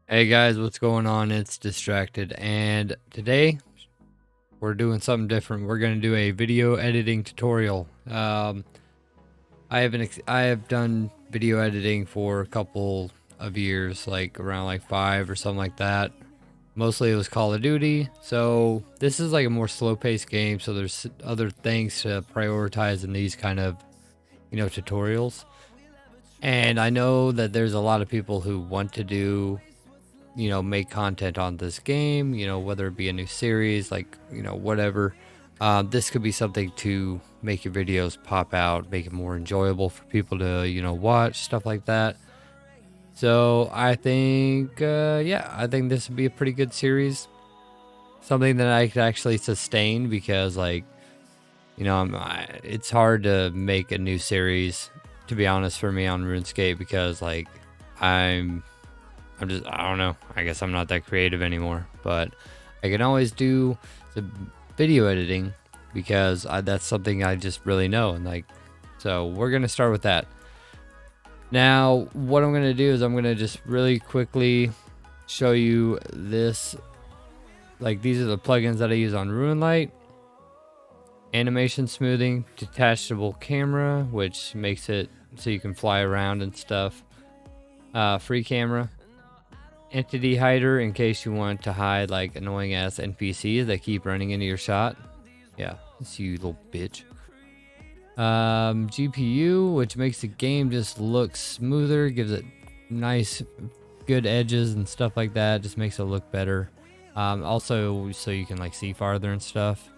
Hey guys, what's going on? It's Distracted, and today we're doing something different. We're going to do a video editing tutorial. I have done video editing for a couple of years, like around like 5 or something like that. Mostly it was Call of Duty, so this is like a more slow-paced game, so there's other things to prioritize in these kind of, tutorials. And I know that there's a lot of people who want to do make content on this game, whether it be a new series, like, whatever. This could be something to make your videos pop out, make it more enjoyable for people to, watch, stuff like that. So I think, yeah, I think this would be a pretty good series. Something that I could actually sustain because, like, it's hard to make a new series, to be honest, for me on RuneScape because, like, I don't know. I guess I'm not that creative anymore, but I can always do the video editing because that's something I just really know. And like, so we're going to start with that. Now, what I'm going to do is I'm going to just really quickly show you this. Like, these are the plugins that I use on RuneLite. Animation smoothing, detachable camera, which makes it so you can fly around and stuff. Free camera. Entity hider in case you want to hide like annoying ass NPCs that keep running into your shot. Yeah, it's you little bitch. GPU, which makes the game just look smoother, gives it nice, good edges and stuff like that. Just makes it look better. Also, so you can like see farther and stuff.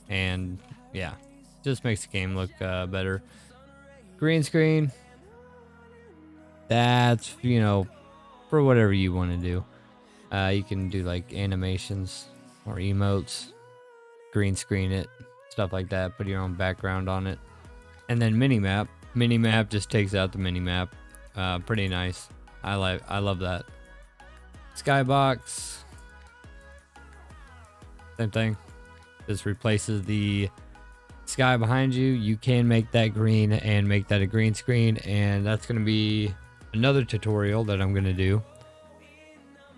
And yeah, just makes the game look better. Green screen. That's for whatever you want to do. You can do like animations or emotes, green screen it, stuff like that. Put your own background on it. And then minimap. Minimap just takes out the minimap. Pretty nice. I love that. Skybox. Same thing. Just replaces the sky behind you. You can make that green and make that a green screen. And that's going to be another tutorial that I'm going to do.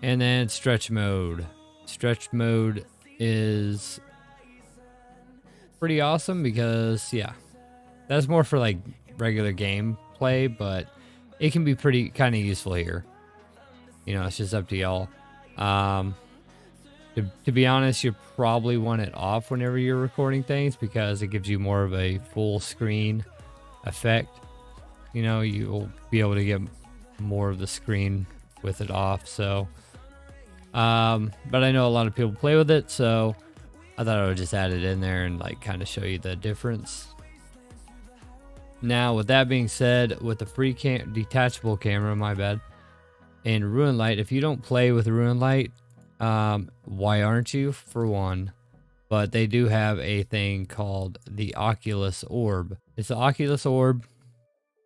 And then stretch mode. Stretch mode is pretty awesome because, yeah, that's more for like regular gameplay, but it can be pretty kind of useful here. It's just up to y'all. To be honest, you probably want it off whenever you're recording things because it gives you more of a full screen effect. You'll be able to get more of the screen with it off. So, but I know a lot of people play with it, so I thought I would just add it in there and like kind of show you the difference. Now, with that being said, with the free detachable camera, my bad, in RuneLite, if you don't play with RuneLite, why aren't you? For one, but they do have a thing called the Oculus Orb. It's the Oculus Orb.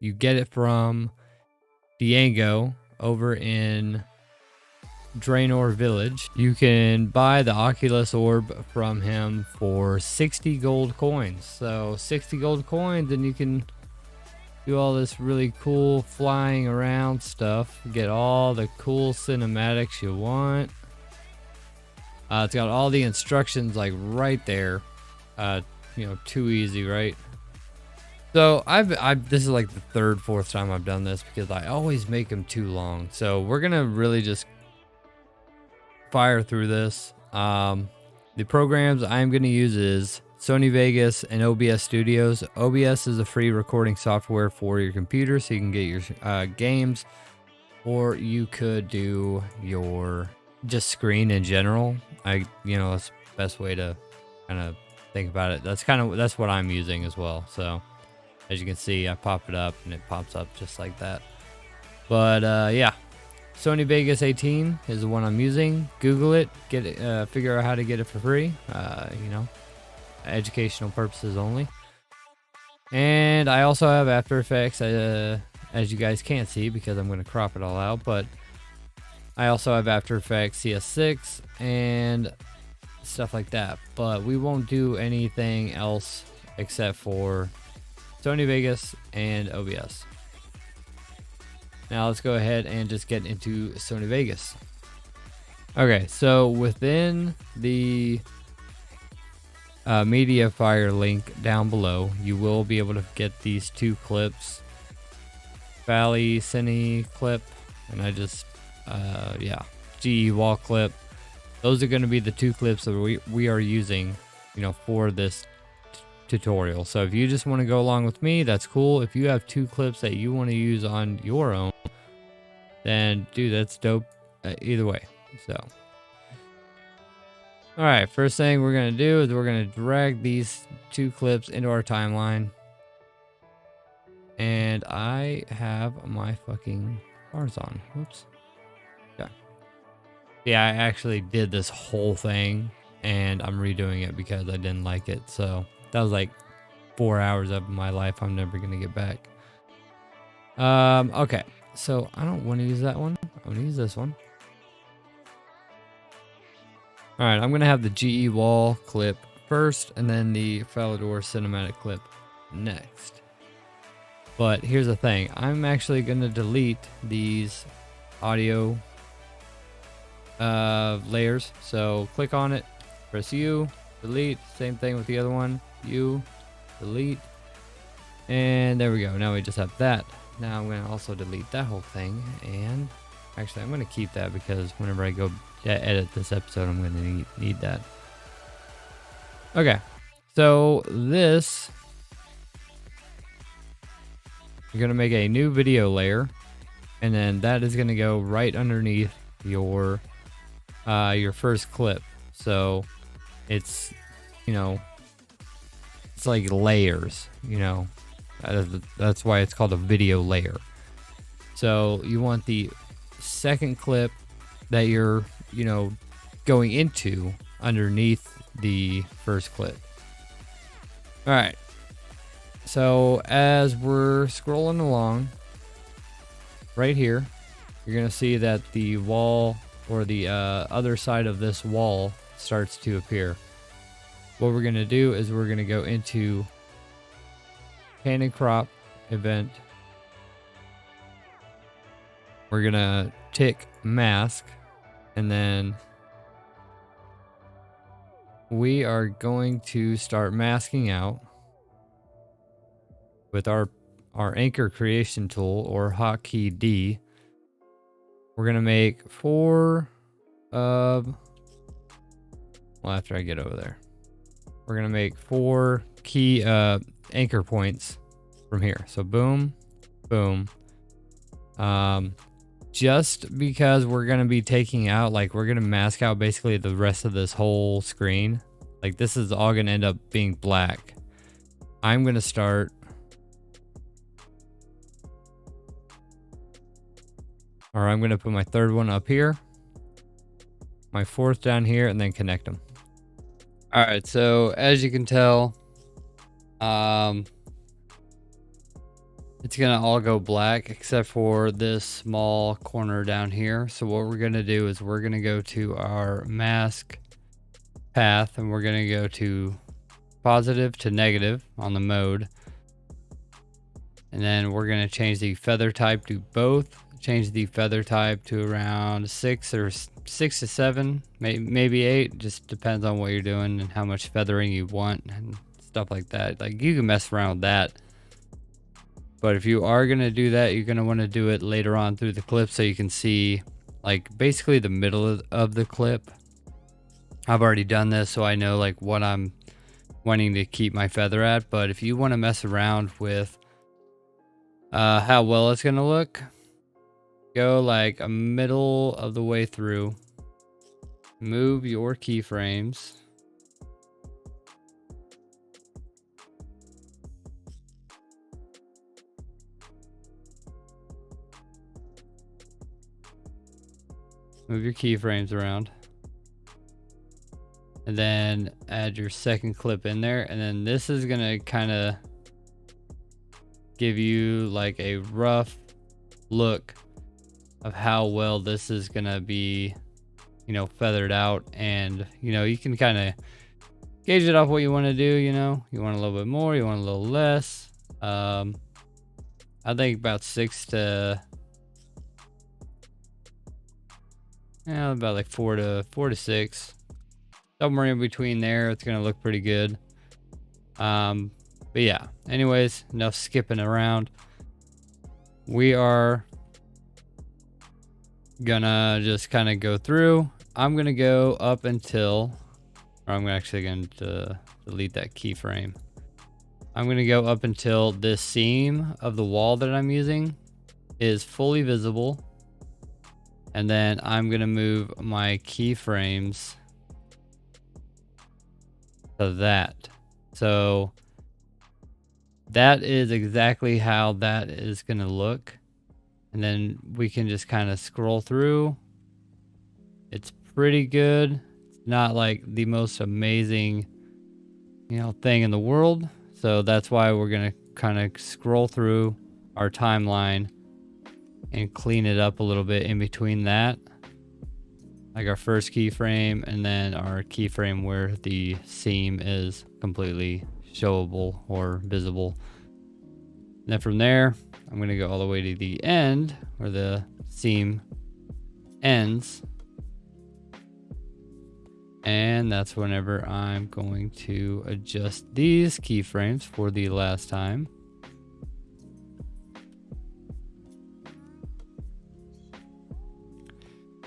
You get it from Diego over in Draenor Village. You can buy the Oculus Orb from him for 60 gold coins. So 60 gold coins and you can do all this really cool flying around stuff. Get all the cool cinematics you want. It's got all the instructions like right there. Too easy, right? So this is like the fourth time I've done this because I always make them too long. So we're gonna really just fire through this. The programs I'm going to use is Sony Vegas and OBS Studios. OBS is a free recording software for your computer, so you can get your games, or you could do your just screen in general. That's the best way to kind of think about it. That's what I'm using as well. So as you can see, I pop it up and it pops up just like that. But yeah. Sony Vegas 18 is the one I'm using. Google it, get it, figure out how to get it for free. Educational purposes only. And I also have After Effects, as you guys can't see because I'm going to crop it all out. But I also have After Effects CS6 and stuff like that. But we won't do anything else except for Sony Vegas and OBS. Now let's go ahead and just get into Sony Vegas. Okay, so within the media fire link down below, you will be able to get these 2 clips. Valley Cine clip, and I just yeah, GE wall clip. Those are going to be the 2 clips that we are using, you know, for this tutorial. So if you just want to go along with me, that's cool. If you have 2 clips that you want to use on your own, then dude, that's dope either way. So all right, first thing we're going to do is we're going to drag these 2 clips into our timeline. And I have my fucking bars on. Whoops. Okay. Yeah, I actually did this whole thing and I'm redoing it because I didn't like it. So that was like 4 hours of my life I'm never gonna get back. Okay. So I don't want to use that one. I'm gonna use this one. All right, I'm gonna have the GE wall clip first and then the Falador cinematic clip next. But here's the thing, I'm actually going to delete these audio layers. So click on it, press U, delete, same thing with the other one, U, delete, and there we go. Now we just have that. Now I'm going to also delete that whole thing, and actually I'm going to keep that because whenever I go edit this episode, I'm going to need that. Okay, so this... You're going to make a new video layer, and then that is going to go right underneath your first clip. So it's, you know, it's like layers, you know, that's why it's called a video layer. So you want the second clip that you're, you know, going into underneath the first clip. All right. So as we're scrolling along, right here, you're going to see that the wall or the other side of this wall starts to appear. What we're going to do is we're going to go into pan and crop event. We're going to tick mask, and then we are going to start masking out with our anchor creation tool, or hotkey D. We're gonna make 4 of, well, after I get over there, we're gonna make 4 key anchor points from here. So boom, boom. Just because we're gonna be taking out, like, we're gonna mask out basically the rest of this whole screen. Like, this is all gonna end up being black. I'm gonna start or I'm going to put my third one up here, my fourth down here, and then connect them. All right, so as you can tell, it's going to all go black except for this small corner down here. So what we're going to do is we're going to go to our mask path, and we're going to go to positive to negative on the mode. And then we're going to change the feather type to both. Change the feather type to around 6 to 7, maybe 8. Just depends on what you're doing and how much feathering you want and stuff like that. Like, you can mess around with that. But if you are going to do that, you're going to want to do it later on through the clip so you can see, like, basically the middle of the clip. I've already done this, so I know, like, what I'm wanting to keep my feather at. But if you want to mess around with how well it's going to look, go like a middle of the way through, move your keyframes, around, and then add your second clip in there. And then this is gonna kind of give you like a rough look of how well this is gonna be, you know, feathered out. And, you know, you can kind of gauge it off what you want to do. You know, you want a little bit more, you want a little less. I think about 6 to Yeah, about like 4 to 6. Somewhere in between there, it's gonna look pretty good. But yeah, anyways, enough skipping around. We are gonna just kind of go through. I'm gonna go up until, or I'm actually going to delete that keyframe. I'm gonna go up until this seam of the wall that I'm using is fully visible. And then I'm gonna move my keyframes to that. So that is exactly how that is gonna look. And then we can just kind of scroll through. It's pretty good. It's not like the most amazing, thing in the world. So that's why we're gonna kind of scroll through our timeline and clean it up a little bit in between that. Like our first keyframe and then our keyframe where the seam is completely showable or visible. And then from there, I'm going to go all the way to the end where the seam ends. And that's whenever I'm going to adjust these keyframes for the last time.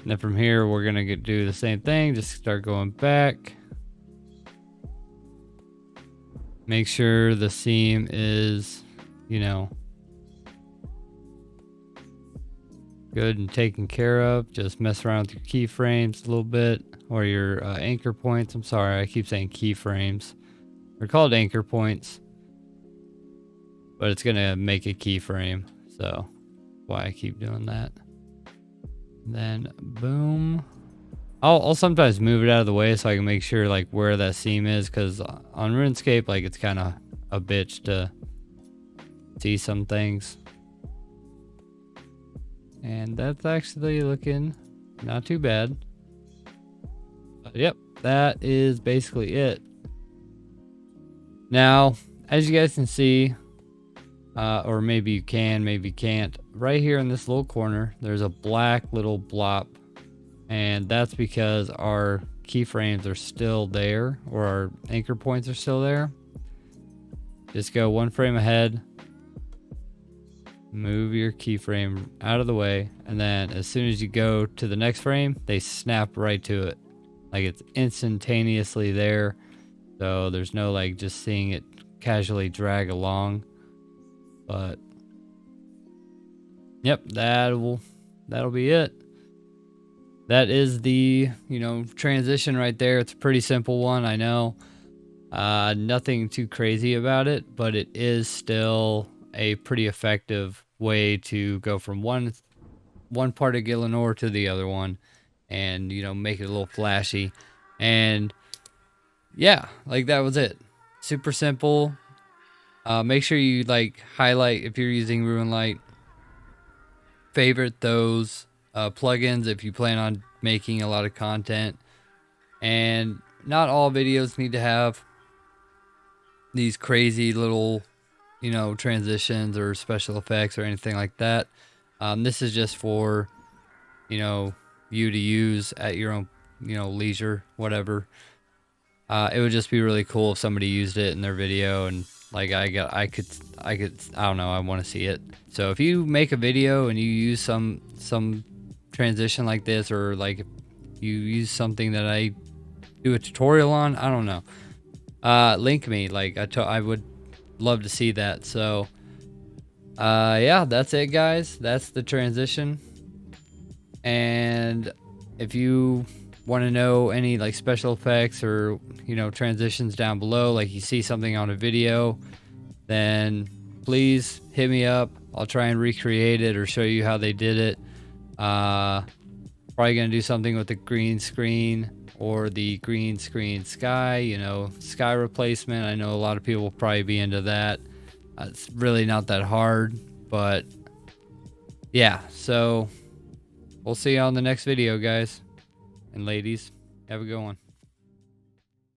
And then from here, we're going to do the same thing. Just start going back. Make sure the seam is, good and taken care of. Just mess around with your keyframes a little bit, or your anchor points. I'm sorry, I keep saying keyframes. They're called anchor points, but it's going to make a keyframe. So why I keep doing that. Then boom. I'll sometimes move it out of the way so I can make sure like where that seam is, because on RuneScape, like, it's kind of a bitch to see some things. And that's actually looking not too bad. But yep, that is basically it. Now, as you guys can see, or maybe you can, maybe you can't, right here in this little corner, there's a black little blop. And that's because our keyframes are still there, or our anchor points are still there. Just go one frame ahead, move your keyframe out of the way, and then as soon as you go to the next frame, they snap right to it. Like, it's instantaneously there. So there's no like just seeing it casually drag along. But yep, that'll be it. That is the, transition right there. It's a pretty simple one, I know. Nothing too crazy about it, but it is still a pretty effective way to go from one part of Gielinor to the other one, and make it a little flashy. And yeah, like, that was it. Super simple. Make sure you like highlight, if you're using RuneLite, favorite those plugins if you plan on making a lot of content. And not all videos need to have these crazy little transitions or special effects or anything like that. This is just for you to use at your own leisure, whatever. It would just be really cool if somebody used it in their video, and like I don't know, I want to see it. So if you make a video and you use some transition like this, or like you use something that I do a tutorial on, I don't know, link me. Like, I would love to see that. So yeah, that's it, guys. That's the transition. And if you want to know any like special effects or transitions down below, like you see something on a video, then please hit me up. I'll try and recreate it or show you how they did it. Probably gonna do something with the green screen or the green screen sky, sky replacement. I know a lot of people will probably be into that. It's really not that hard, but yeah. So we'll see you on the next video, guys and ladies. Have a good one.